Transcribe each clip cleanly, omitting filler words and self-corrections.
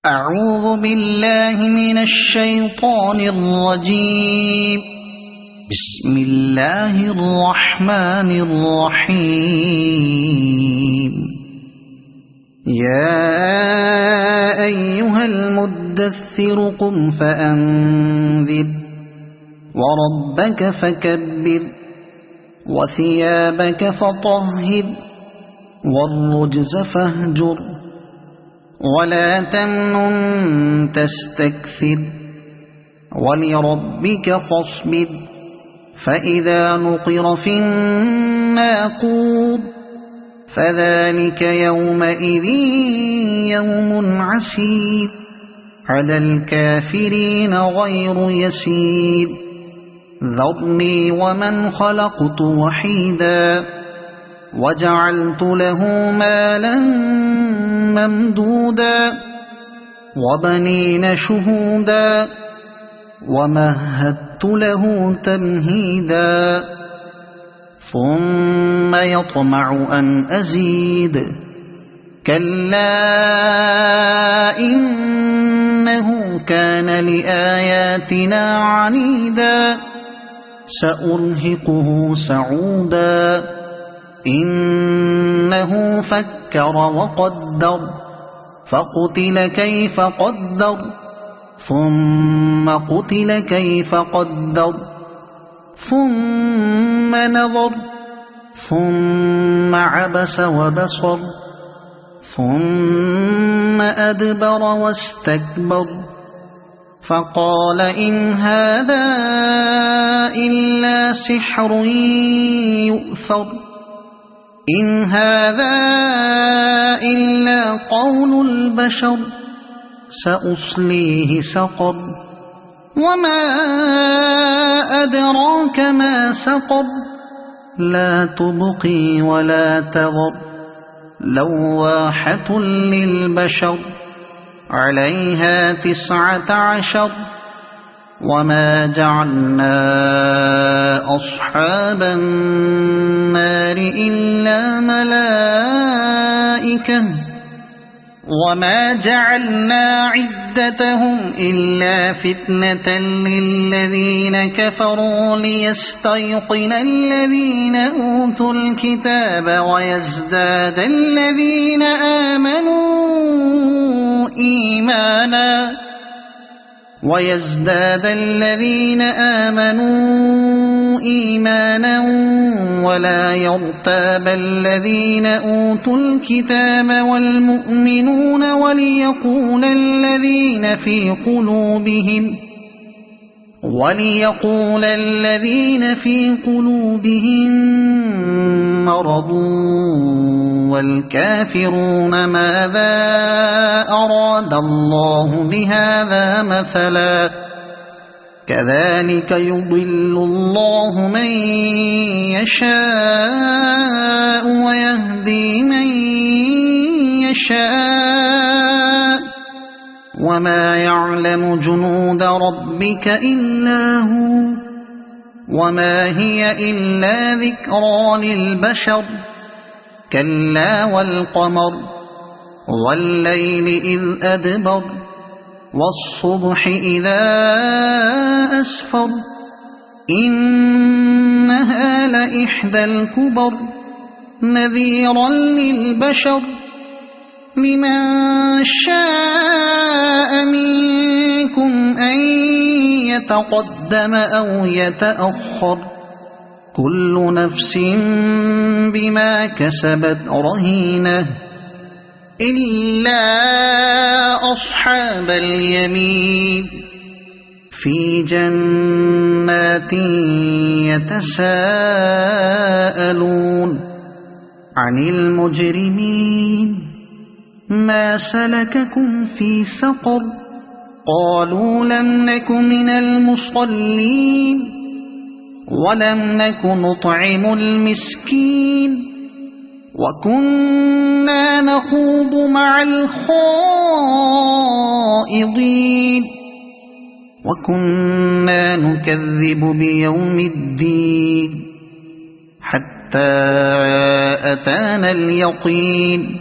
أعوذ بالله من الشيطان الرجيم. بسم الله الرحمن الرحيم. يا أيها المدثر قم فأنذر وربك فكبر وثيابك فطهر والرجز فاهجر ولا تمنن تستكثر ولربك فاصبر فإذا نقر في الناقور فذلك يومئذ يوم عسير على الكافرين غير يسير. ذرني ومن خلقت وحيدا وجعلت له مالا ممدودا وبنين شهودا ومهدت له تمهيدا ثم يطمع أن أزيد كلا إنه كان لآياتنا عنيدا سأرهقه سعودا إنه فكر وقدر فقتل كيف قدر ثم قتل كيف قدر ثم نظر ثم عبس وبصر ثم أدبر واستكبر فقال إن هذا إلا سحر يؤثر إن هذا إلا قول البشر سأصليه سقر وما أدراك ما سقر لا تبقي ولا تذر لواحة للبشر عليها 19 وما جعلنا أصحاب النار إلا ملائكة وما جعلنا عدتهم إلا فتنة للذين كفروا ليستيقن الذين أوتوا الكتاب ويزداد الذين آمنوا إيمانا ولا يرتاب الذين أوتوا الكتاب والمؤمنون وليقول الذين في قلوبهم مرض والكافرون ماذا أراد الله بهذا مثلا كذلك يضل الله من يشاء ويهدي من يشاء وما يعلم جنود ربك إلا هو وما هي إلا ذكرى للبشر كلا والقمر والليل إذ أدبر والصبح إذا أسفر إنها لإحدى الكبر نذيرا للبشر لمن شاء منكم أن يتقدم أو يتأخر كل نفس بما كسبت رهينة إلا أصحاب اليمين في جنات يتساءلون عن المجرمين ما سلككم في سقر قالوا لم نك من المصلين ولم نك نطعم المسكين وكنا نخوض مع الخائضين وكنا نكذب بيوم الدين حتى أتانا اليقين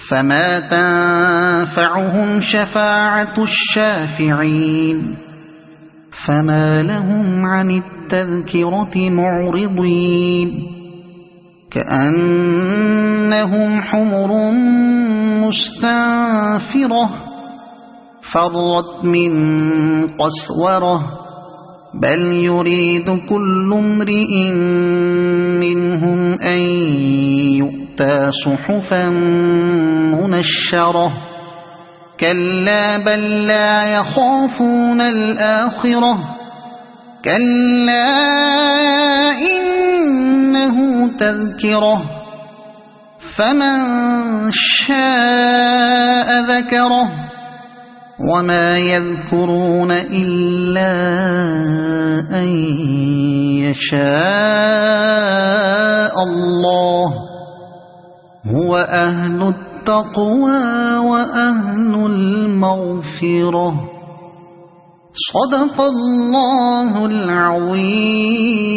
فما تنفعهم شفاعة الشافعين فما لهم عن التذكرة معرضين كأنهم حمر مستنفرة فرت من قسورة بل يريد كل امرئ منهم أن يؤتى صحفا منشرة كلا بل لا يخافون الآخرة كلا إنه تذكرة فمن شاء ذكره وما يذكرون إلا أن يشاء الله هو أهل التقوى وأهل المغفرة صدق الله العظيم.